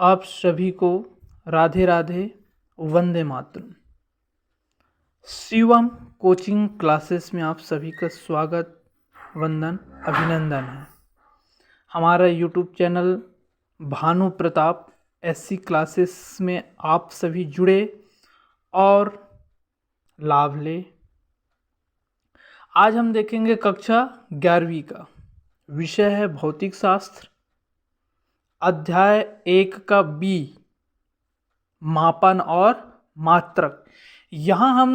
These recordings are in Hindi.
आप सभी को राधे राधे, वंदे मातरम। शिवम कोचिंग क्लासेस में आप सभी का स्वागत, वंदन, अभिनंदन है। हमारा YouTube channel Bhanu Pratap SC classes में आप सभी जुड़े और लाभ ले। आज हम देखेंगे कक्षा 11वीं का विषय है भौतिक शास्त्र, अध्याय 1 का बी, मापन और मात्रक। यहाँ हम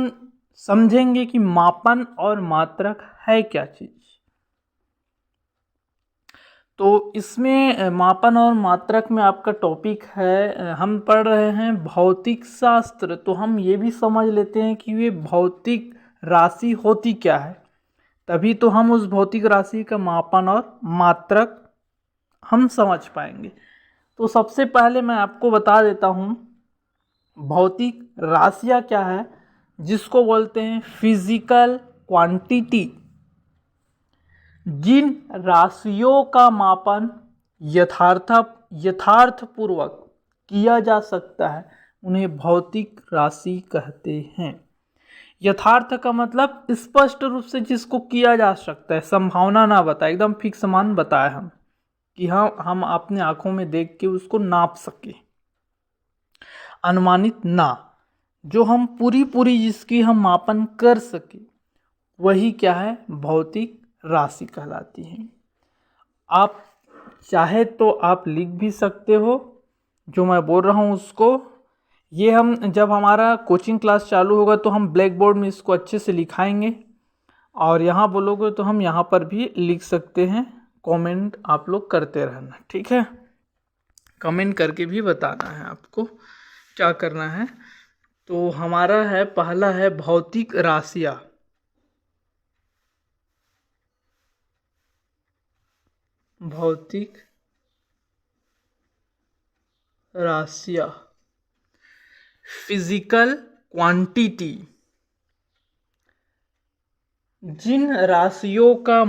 समझेंगे कि मापन और मात्रक है क्या चीज। तो इसमें मापन और मात्रक में आपका टॉपिक है, हम पढ़ रहे हैं भौतिक शास्त्र। तो हम ये भी समझ लेते हैं कि ये भौतिक राशि होती क्या है, तभी तो हम उस भौतिक राशि का मापन और मात्रक हम समझ पाएंगे। तो सबसे पहले मैं आपको बता देता हूँ भौतिक राशियाँ क्या है, जिसको बोलते हैं फिजिकल क्वांटिटी। जिन राशियों का मापन यथार्थपूर्वक किया जा सकता है उन्हें भौतिक राशि कहते हैं। यथार्थ का मतलब स्पष्ट रूप से जिसको किया जा सकता है, संभावना ना बताए, एकदम फिक्स मान बताए हम कि हम अपने आंखों में देख के उसको नाप सके। अनुमानित ना, जो हम पूरी जिसकी हम मापन कर सके, वही क्या है, भौतिक राशि कहलाती है। आप चाहे तो आप लिख भी सकते हो जो मैं बोल रहा हूँ उसको। ये हम जब हमारा कोचिंग क्लास चालू होगा तो हम ब्लैक बोर्ड में इसको अच्छे से लिखाएंगे, और यहाँ बोलोगे तो हम यहाँ पर भी लिख सकते हैं। कमेंट आप लोग करते रहना, ठीक है। कमेंट करके भी बताना है आपको क्या करना है। तो हमारा है पहला है भौतिक राशियाँ। भौतिक राशियाँ, फिजिकल क्वांटिटी। जिन राशियों का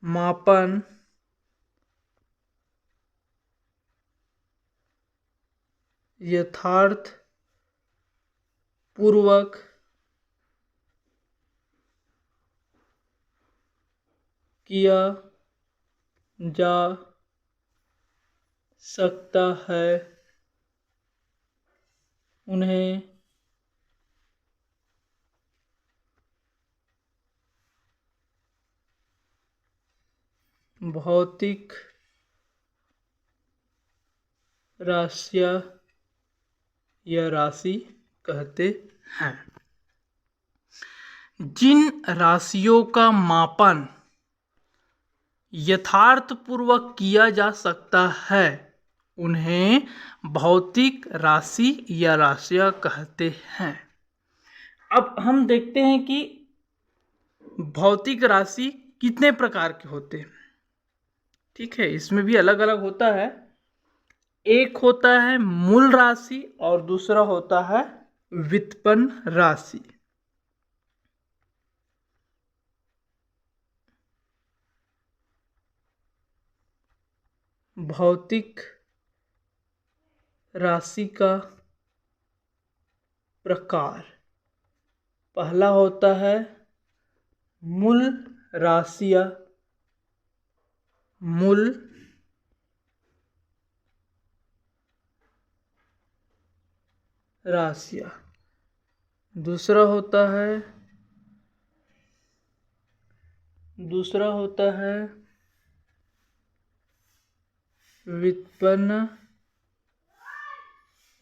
मापन यथार्थपूर्वक किया जा सकता है उन्हें भौतिक राशियाँ या राशि कहते हैं। जिन राशियों का मापन यथार्थपूर्वक किया जा सकता है उन्हें भौतिक राशि या राशियाँ कहते हैं। अब हम देखते हैं कि भौतिक राशि कितने प्रकार के होते हैं, ठीक है। इसमें भी अलग अलग होता है। एक होता है मूल राशि और दूसरा होता है व्युत्पन्न राशि। भौतिक राशि का प्रकार पहला होता है मूल राशियाँ। मूल राशियाँ। दूसरा होता है व्युत्पन्न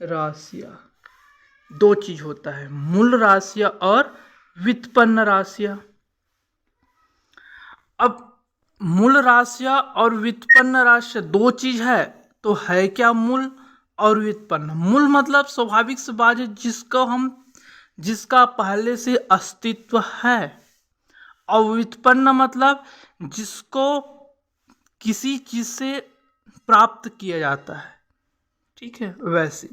राशियाँ। दो चीज होता है, मूल राशियाँ और व्युत्पन्न राशियाँ। अब मूल राशियाँ और व्युत्पन्न राशियाँ दो चीज है, तो है क्या मूल और व्युत्पन्न। मूल मतलब स्वाभाविक से बात है जिसका पहले से अस्तित्व है, और व्युत्पन्न मतलब जिसको किसी चीज से प्राप्त किया जाता है, ठीक है, वैसे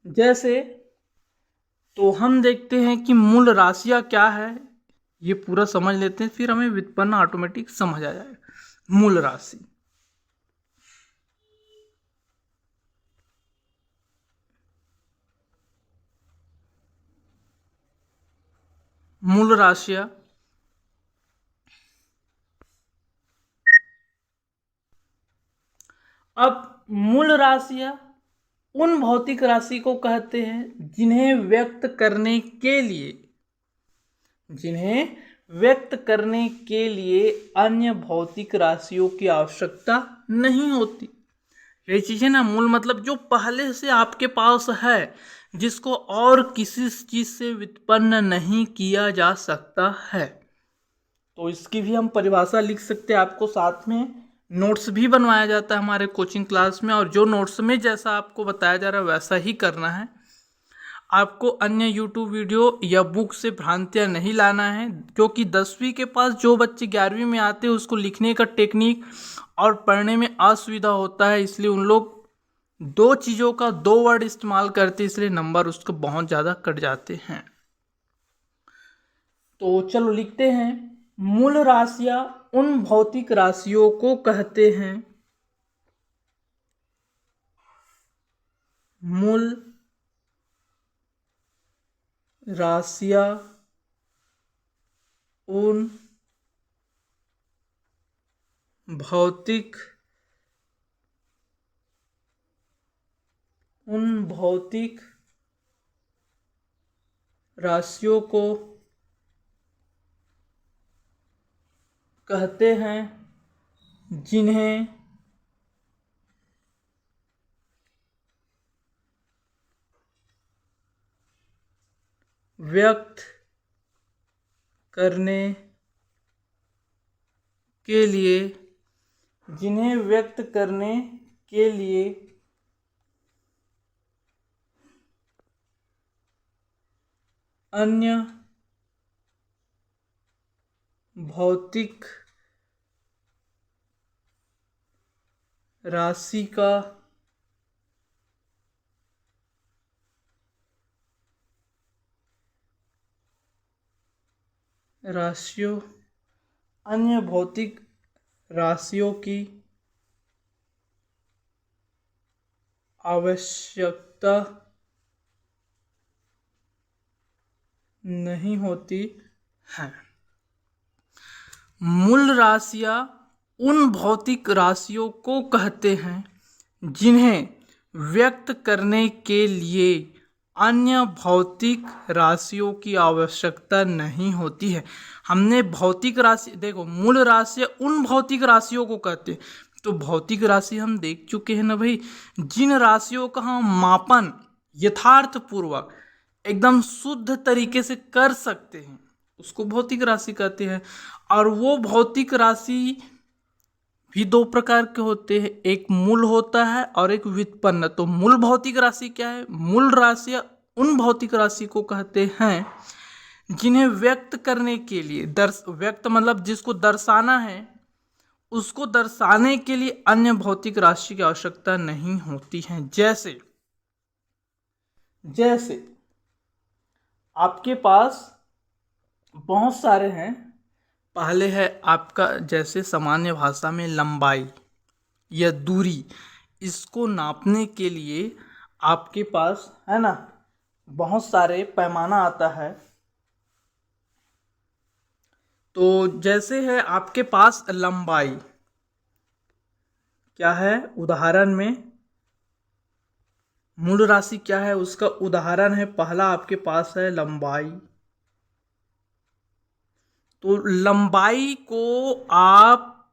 जैसे तो हम देखते हैं कि मूल राशियां क्या है, ये पूरा समझ लेते हैं, फिर हमें व्युत्पन्न ऑटोमेटिक समझ आ जाएगा। मूल राशि, मूल राशियां अब मूल राशियां उन भौतिक राशि को कहते हैं जिन्हें व्यक्त करने के लिए अन्य भौतिक राशियों की आवश्यकता नहीं होती। यही चीज है ना, मूल मतलब जो पहले से आपके पास है, जिसको और किसी चीज से व्युत्पन्न नहीं किया जा सकता है। तो इसकी भी हम परिभाषा लिख सकते हैं, आपको साथ में नोट्स भी बनवाया जाता है हमारे कोचिंग क्लास में, और जो नोट्स में जैसा आपको बताया जा रहा है वैसा ही करना है। आपको अन्य यूट्यूब वीडियो या बुक से भ्रांतियाँ नहीं लाना है, क्योंकि 10वीं के पास जो बच्चे 11वीं में आते हैं उसको लिखने का टेक्निक और पढ़ने में असुविधा होता है, इसलिए उन लोग दो चीज़ों का दो वर्ड इस्तेमाल करते हैं, इसलिए नंबर उसको बहुत ज़्यादा कट जाते हैं। तो चलो लिखते हैं, मूल राशियां उन भौतिक राशियों को कहते हैं, मूल राशियां उन भौतिक राशियों को कहते हैं जिन्हें व्यक्त करने के लिए अन्य भौतिक राशि का अन्य भौतिक राशियों की आवश्यकता नहीं होती है। मूल राशियां उन भौतिक राशियों को कहते हैं जिन्हें व्यक्त करने के लिए अन्य भौतिक राशियों की आवश्यकता नहीं होती है। हमने भौतिक राशि देखो, मूल राशि उन भौतिक राशियों को कहते हैं, तो भौतिक राशि हम देख चुके हैं ना भाई, जिन राशियों का हम मापन यथार्थ पूर्वक एकदम शुद्ध तरीके से कर सकते हैं उसको भौतिक राशि कहते हैं। और वो भौतिक राशि भी दो प्रकार के होते हैं, एक मूल होता है और एक व्युत्पन्न। तो मूल भौतिक राशि क्या है? मूल राशि उन भौतिक राशि को कहते हैं जिन्हें व्यक्त करने के लिए व्यक्त मतलब जिसको दर्शाना है, उसको दर्शाने के लिए अन्य भौतिक राशि की आवश्यकता नहीं होती है। जैसे आपके पास बहुत सारे हैं, पहले है आपका जैसे सामान्य भाषा में लंबाई या दूरी, इसको नापने के लिए आपके पास है ना बहुत सारे पैमाना आता है। तो जैसे है आपके पास लंबाई क्या है, उदाहरण में मूल राशि क्या है उसका उदाहरण है, पहला आपके पास है लंबाई। तो लंबाई को आप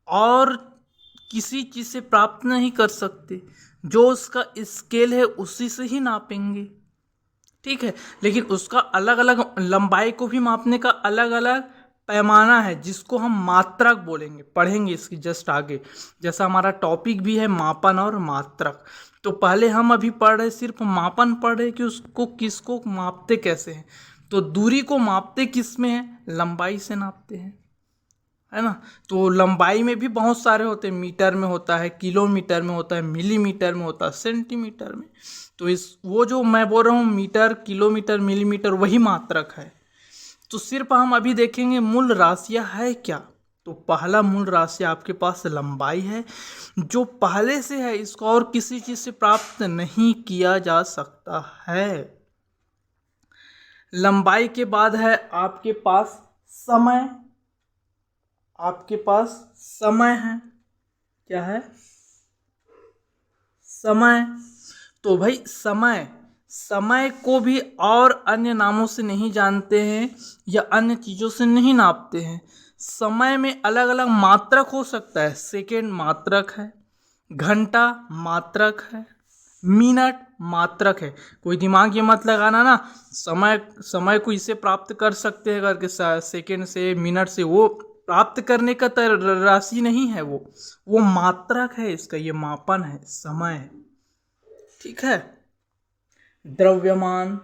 और किसी चीज से प्राप्त नहीं कर सकते, जो उसका स्केल है उसी से ही नापेंगे, ठीक है। लेकिन उसका अलग अलग लंबाई को भी मापने का अलग अलग पैमाना है, जिसको हम मात्रक बोलेंगे, पढ़ेंगे इसकी जस्ट आगे। जैसा हमारा टॉपिक भी है मापन और मात्रक, तो पहले हम अभी पढ़ रहे सिर्फ मापन पढ़ रहे कि उसको किसको मापते कैसे हैं। तो दूरी को मापते किस में है? लंबाई से नापते हैं, है ना। तो लंबाई में भी बहुत सारे होते हैं, मीटर में होता है, किलोमीटर में होता है, मिलीमीटर में होता है, सेंटीमीटर में। तो वो जो मैं बोल रहा हूँ मीटर, किलोमीटर, मिलीमीटर, वही मात्रक है। तो सिर्फ हम अभी देखेंगे मूल राशियाँ है क्या। तो पहला मूल राशि आपके पास लंबाई है, जो पहले से है, इसको और किसी चीज से प्राप्त नहीं किया जा सकता है। लंबाई के बाद है आपके पास समय। आपके पास समय है, क्या है, समय। तो भाई समय को भी और अन्य नामों से नहीं जानते हैं या अन्य चीज़ों से नहीं नापते हैं। समय में अलग अलग मात्रक हो सकता है, सेकेंड मात्रक है, घंटा मात्रक है, मिनट मात्रक है। कोई दिमाग ये मत लगाना ना समय को इससे प्राप्त कर सकते हैं करके, सेकेंड से, मिनट से, वो प्राप्त करने का राशि नहीं है, वो मात्रक है, इसका ये मापन है, समय है। ठीक है। द्रव्यमान,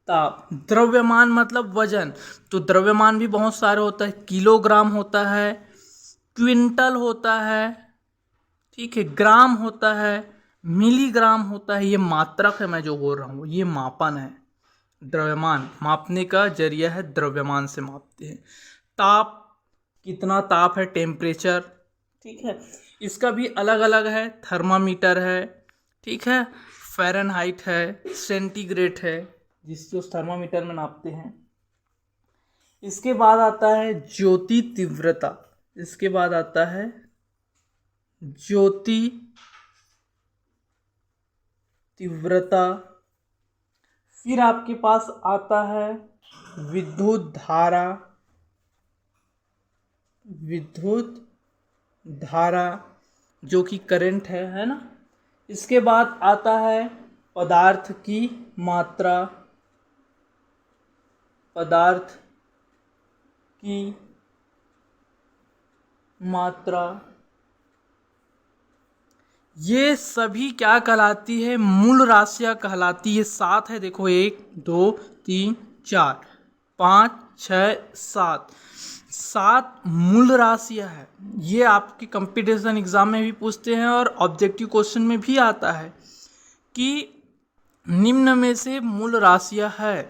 ताप। द्रव्यमान मतलब वजन। तो द्रव्यमान भी बहुत सारे होता है, किलोग्राम होता है, क्विंटल होता है, ठीक है, ग्राम होता है, मिलीग्राम होता है। ये मात्रक है, मैं जो बोल रहा हूँ ये मापन है। द्रव्यमान मापने का जरिया है, द्रव्यमान से मापते हैं। ताप, कितना ताप है, टेम्परेचर, ठीक है, इसका भी अलग अलग है, थर्मामीटर है, ठीक है, फ़ारेनहाइट है, सेंटीग्रेड है, जिसको थर्मामीटर में नापते हैं। इसके बाद आता है ज्योति तीव्रता। इसके बाद आता है ज्योति तीव्रता। फिर आपके पास आता है विद्युत धारा, जो कि करंट है ना। इसके बाद आता है पदार्थ की मात्रा, ये सभी क्या कहलाती है, मूल राशियाँ कहलाती है। 7 है, देखो 1 2 3 4 5 6 7 मूल राशियाँ है। ये आपके कंपटीशन एग्जाम में भी पूछते हैं और ऑब्जेक्टिव क्वेश्चन में भी आता है कि निम्न में से मूल राशियाँ है।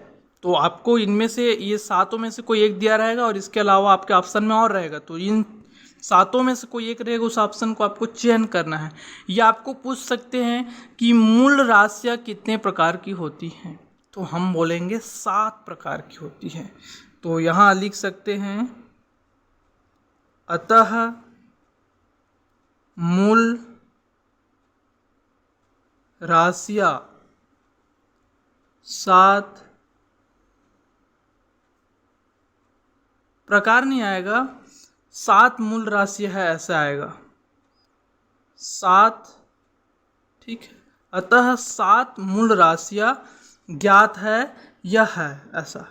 तो आपको इनमें से, ये 7 में से कोई एक दिया रहेगा और इसके अलावा आपके ऑप्शन में और रहेगा, तो इन 7 में से कोई एक रहेगा, उस ऑप्शन को आपको चयन करना है। या आपको पूछ सकते हैं कि मूल राशियाँ कितने प्रकार की होती हैं, तो हम बोलेंगे 7 प्रकार की होती हैं। तो यहाँ लिख सकते हैं, अतः मूल राशियाँ 7 प्रकार नहीं आएगा, 7 मूल राशि है ऐसा आएगा, 7, ठीक है। अतः 7 मूल राशियाँ ज्ञात है, यह है, ऐसा,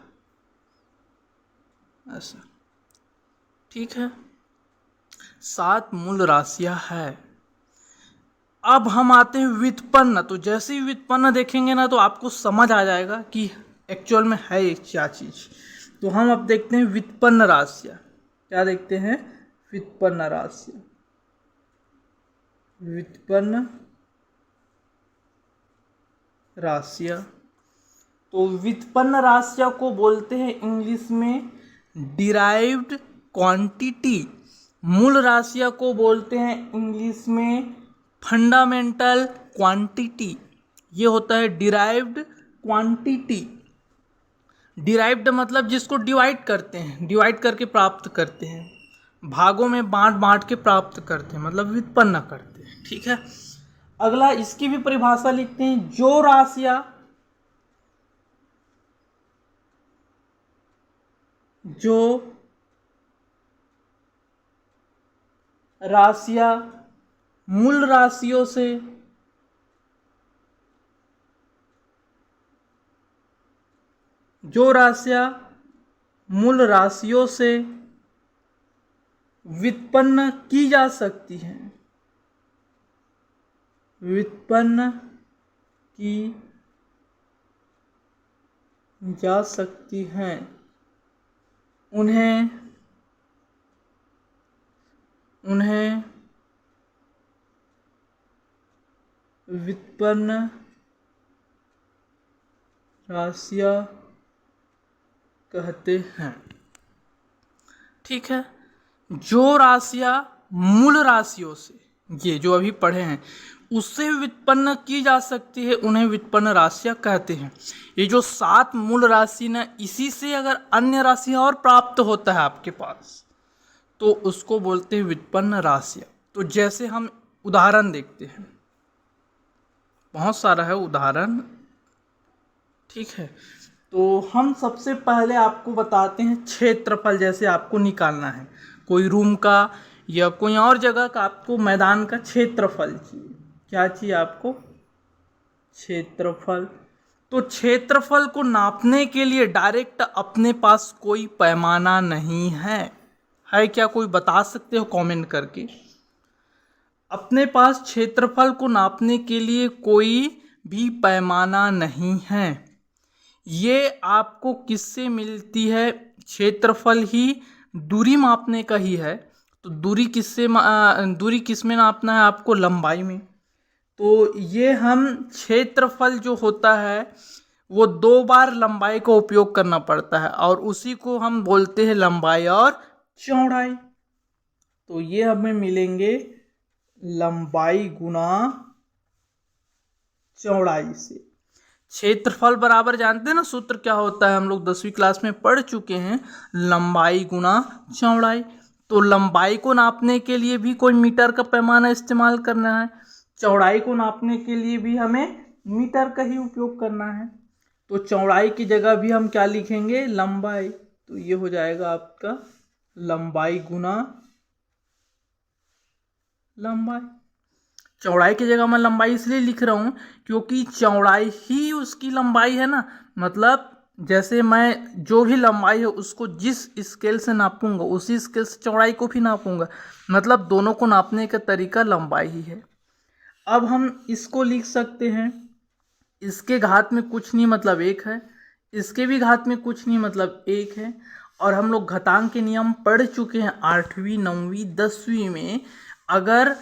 ठीक है, 7 मूल राशियाँ है। अब हम आते हैं व्युत्पन्न। तो जैसे ही व्युत्पन्न देखेंगे ना, तो आपको समझ आ जाएगा कि एक्चुअल में है ये क्या चीज़। तो हम अब देखते हैं व्युत्पन्न राशियाँ। क्या देखते हैं, व्युत्पन्न राशियाँ। तो व्युत्पन्न राशियाँ को बोलते हैं इंग्लिश में डिराइव्ड क्वांटिटी। मूल राशियाँ को बोलते हैं इंग्लिश में फंडामेंटल क्वांटिटी। ये होता है डिराइव्ड क्वांटिटी। डिराइव्ड मतलब जिसको डिवाइड करते हैं, डिवाइड करके प्राप्त करते हैं, भागों में बांट के प्राप्त करते हैं, मतलब व्युत्पन्न करते हैं, ठीक है। अगला इसकी भी परिभाषा लिखते हैं, जो राशियाँ मूल राशियों से व्युत्पन्न की जा सकती हैं, व्युत्पन्न की जा सकती हैं उन्हें व्युत्पन्न राशियाँ कहते हैं। ठीक है, जो राशियाँ मूल राशियों से, ये जो अभी पढ़े हैं, उससे व्युत्पन्न की जा सकती है उन्हें व्युत्पन्न राशियाँ कहते हैं। ये जो 7 मूल राशि ना, इसी से अगर अन्य राशियाँ और प्राप्त होता है आपके पास तो उसको बोलते हैं व्युत्पन्न राशियाँ। तो जैसे हम उदाहरण देखते हैं, बहुत सारा है उदाहरण। ठीक है, तो हम सबसे पहले आपको बताते हैं क्षेत्रफल। जैसे आपको निकालना है कोई रूम का या कोई और जगह का, आपको मैदान का क्षेत्रफल चाहिए। क्या चाहिए आपको? क्षेत्रफल। तो क्षेत्रफल को नापने के लिए डायरेक्ट अपने पास कोई पैमाना नहीं है क्या? कोई बता सकते हो कमेंट करके? अपने पास क्षेत्रफल को नापने के लिए कोई भी पैमाना नहीं है। ये आपको किससे मिलती है? क्षेत्रफल ही दूरी मापने का ही है। तो दूरी किस में नापना है आपको? लंबाई में। तो ये हम क्षेत्रफल जो होता है वो 2 बार लंबाई का उपयोग करना पड़ता है और उसी को हम बोलते हैं लंबाई और चौड़ाई। तो ये हमें मिलेंगे लंबाई गुना चौड़ाई से। क्षेत्रफल बराबर जानते हैं ना सूत्र क्या होता है? हम लोग 10वीं क्लास में पढ़ चुके हैं, लंबाई गुना चौड़ाई। तो लंबाई को नापने के लिए भी कोई मीटर का पैमाना इस्तेमाल करना है, चौड़ाई को नापने के लिए भी हमें मीटर का ही उपयोग करना है। तो चौड़ाई की जगह भी हम क्या लिखेंगे? लंबाई। तो ये हो जाएगा आपका लंबाई गुना लंबाई। चौड़ाई की जगह मैं लंबाई इसलिए लिख रहा हूँ क्योंकि चौड़ाई ही उसकी लंबाई है ना। मतलब जैसे मैं जो भी लंबाई है उसको जिस स्केल से नापूंगा उसी स्केल से चौड़ाई को भी नापूंगा। मतलब दोनों को नापने का तरीका लंबाई ही है। अब हम इसको लिख सकते हैं, इसके घात में कुछ नहीं मतलब 1 है, इसके भी घात में कुछ नहीं मतलब 1 है। और हम लोग घातांक के नियम पढ़ चुके हैं 8वीं 9वीं 10वीं में। अगर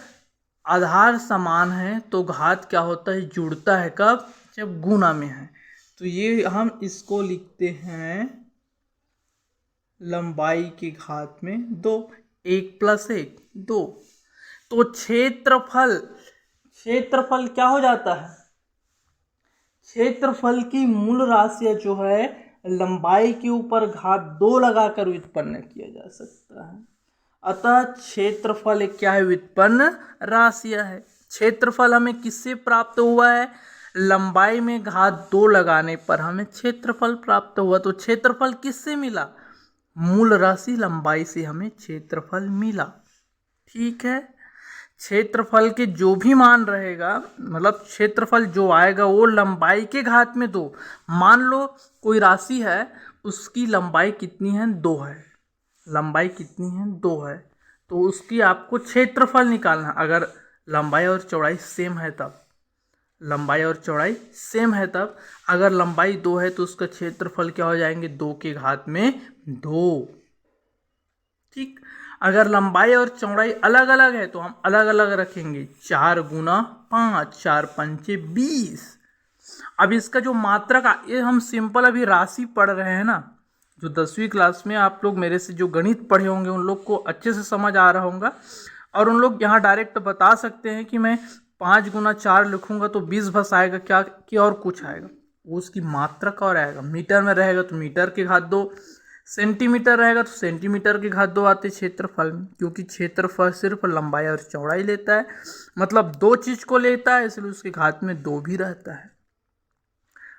आधार समान है तो घात क्या होता है? जुड़ता है। कब? जब गुना में है। तो ये हम इसको लिखते हैं लंबाई की घात में 2। 1 + 1 2। तो क्षेत्रफल क्या हो जाता है? क्षेत्रफल की मूल राशि जो है लंबाई के ऊपर घात 2 लगाकर व्युत्पन्न किया जा सकता है। अतः क्षेत्रफल एक क्या है? व्युत्पन्न राशियां है। क्षेत्रफल हमें किससे प्राप्त हुआ है? लंबाई में घात 2 लगाने पर हमें क्षेत्रफल प्राप्त हुआ। तो क्षेत्रफल किससे मिला? मूल राशि लंबाई से हमें क्षेत्रफल मिला। ठीक है, क्षेत्रफल के जो भी मान रहेगा, मतलब क्षेत्रफल जो आएगा वो लंबाई के घात में 2। मान लो कोई राशि है, उसकी लंबाई कितनी है? 2 है। लंबाई कितनी है? 2 है। तो उसकी आपको क्षेत्रफल निकालना। अगर लंबाई और चौड़ाई सेम है तब, लंबाई और चौड़ाई सेम है तब। अगर लंबाई 2 है तो उसका क्षेत्रफल क्या हो जाएंगे? 2 के घात में 2। ठीक, अगर लंबाई और चौड़ाई अलग अलग है तो हम अलग अलग रखेंगे। 4 × 5 4 × 5 20। अब इसका जो मात्रक, ये हम सिंपल अभी राशि पढ़ रहे हैं ना। जो 10वीं क्लास में आप लोग मेरे से जो गणित पढ़े होंगे उन लोग को अच्छे से समझ आ रहा होगा और उन लोग यहाँ डायरेक्ट बता सकते हैं कि मैं 5 × 4 लिखूंगा तो 20 बस आएगा क्या कि और कुछ आएगा? वो उसकी मात्रक और आएगा। मीटर में रहेगा तो मीटर के घात 2, सेंटीमीटर रहेगा तो सेंटीमीटर के घात 2 आते क्षेत्रफल में, क्योंकि क्षेत्रफल सिर्फ लंबाई और चौड़ाई लेता है। मतलब 2 चीज को लेता है, इसलिए उसके घात में 2 भी रहता है।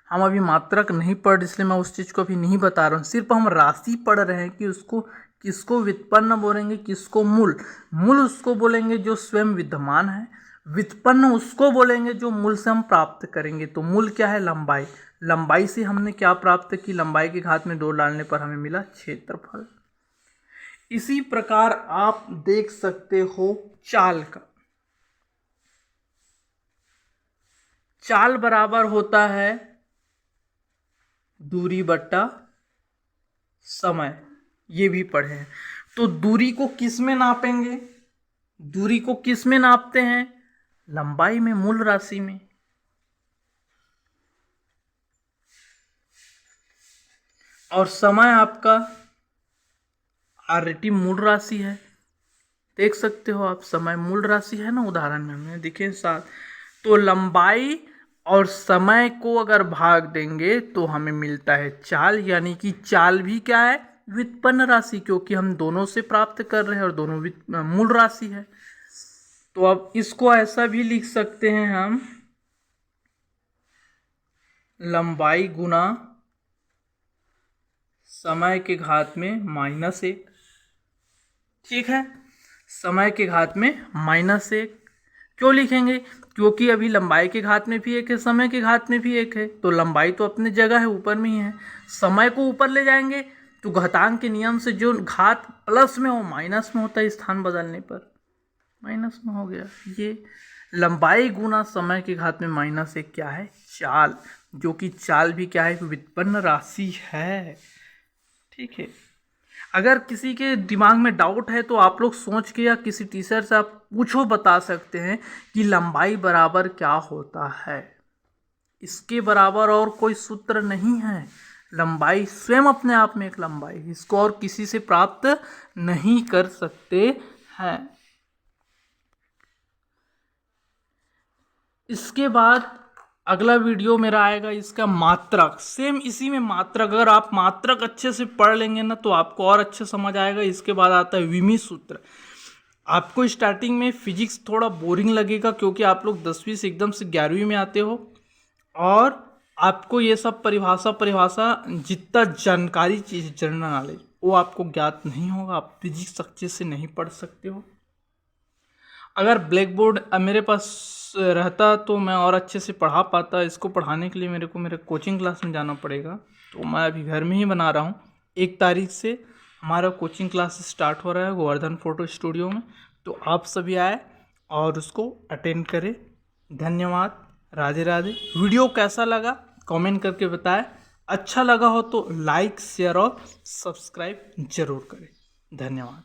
हम अभी मात्रक नहीं पढ़, इसलिए मैं उस चीज़ को अभी नहीं बता रहा हूँ। सिर्फ हम राशि पढ़ रहे हैं कि उसको किसको व्युत्पन्न बोलेंगे, किसको मूल। मूल उसको बोलेंगे जो स्वयं विद्यमान है, व्युत्पन्न उसको बोलेंगे जो मूल से हम प्राप्त करेंगे। तो मूल क्या है? लंबाई। लंबाई से हमने क्या प्राप्त की? लंबाई के घात में 2 डालने पर हमें मिला क्षेत्रफल। इसी प्रकार आप देख सकते हो चाल का। चाल बराबर होता है दूरी बट्टा समय, ये भी पढ़े हैं। तो दूरी को किस में नापेंगे? दूरी को किस में नापते हैं? लंबाई में, मूल राशि में। और समय आपका RT मूल राशि है, देख सकते हो आप, समय मूल राशि है ना, उदाहरण में हमने देखे साथ। तो लंबाई और समय को अगर भाग देंगे तो हमें मिलता है चाल, यानी कि चाल भी क्या है? व्युत्पन्न राशि, क्योंकि हम दोनों से प्राप्त कर रहे हैं और दोनों मूल राशि है। तो अब इसको ऐसा भी लिख सकते हैं हम, लंबाई गुना समय के घात में -1। ठीक है, समय के घात में -1 क्यों लिखेंगे? क्योंकि अभी लंबाई के घात में भी 1 है, समय के घात में भी 1 है, तो लंबाई तो अपनी जगह है, ऊपर में ही है। समय को ऊपर ले जाएंगे तो घातांक के नियम से जो घात प्लस में हो माइनस में होता है, स्थान बदलने पर माइनस में हो गया। ये लंबाई गुना समय के घात में -1 क्या है? चाल, जो कि चाल भी क्या है? व्युत्पन्न राशि है। ठीक है, अगर किसी के दिमाग में डाउट है तो आप लोग सोच के या किसी टीचर से आप पूछो, बता सकते हैं कि लंबाई बराबर क्या होता है। इसके बराबर और कोई सूत्र नहीं है। लंबाई स्वयं अपने आप में एक लंबाई, इसको और किसी से प्राप्त नहीं कर सकते हैं। इसके बाद अगला वीडियो मेरा आएगा इसका मात्रक, सेम इसी में मात्रक। अगर आप मात्रक अच्छे से पढ़ लेंगे ना तो आपको और अच्छे समझ आएगा। इसके बाद आता है विमी सूत्र। आपको स्टार्टिंग में फिजिक्स थोड़ा बोरिंग लगेगा, क्योंकि आप लोग 10वीं से एकदम से 11वीं में आते हो और आपको ये सब परिभाषा जितना जानकारी चीज़, जनरल नॉलेज, वो आपको ज्ञात नहीं होगा। आप फिजिक्स अच्छे से नहीं पढ़ सकते हो। अगर ब्लैक बोर्ड मेरे पास रहता तो मैं और अच्छे से पढ़ा पाता। इसको पढ़ाने के लिए मेरे को मेरे कोचिंग क्लास में जाना पड़ेगा, तो मैं अभी घर में ही बना रहा हूँ। 1 तारीख से हमारा कोचिंग क्लास स्टार्ट हो रहा है गोवर्धन फोटो स्टूडियो में, तो आप सभी आए और उसको अटेंड करें। धन्यवाद, राधे राधे। वीडियो कैसा लगा कमेंट करके बताएं। अच्छा लगा हो तो लाइक, शेयर और सब्सक्राइब जरूर करें। धन्यवाद।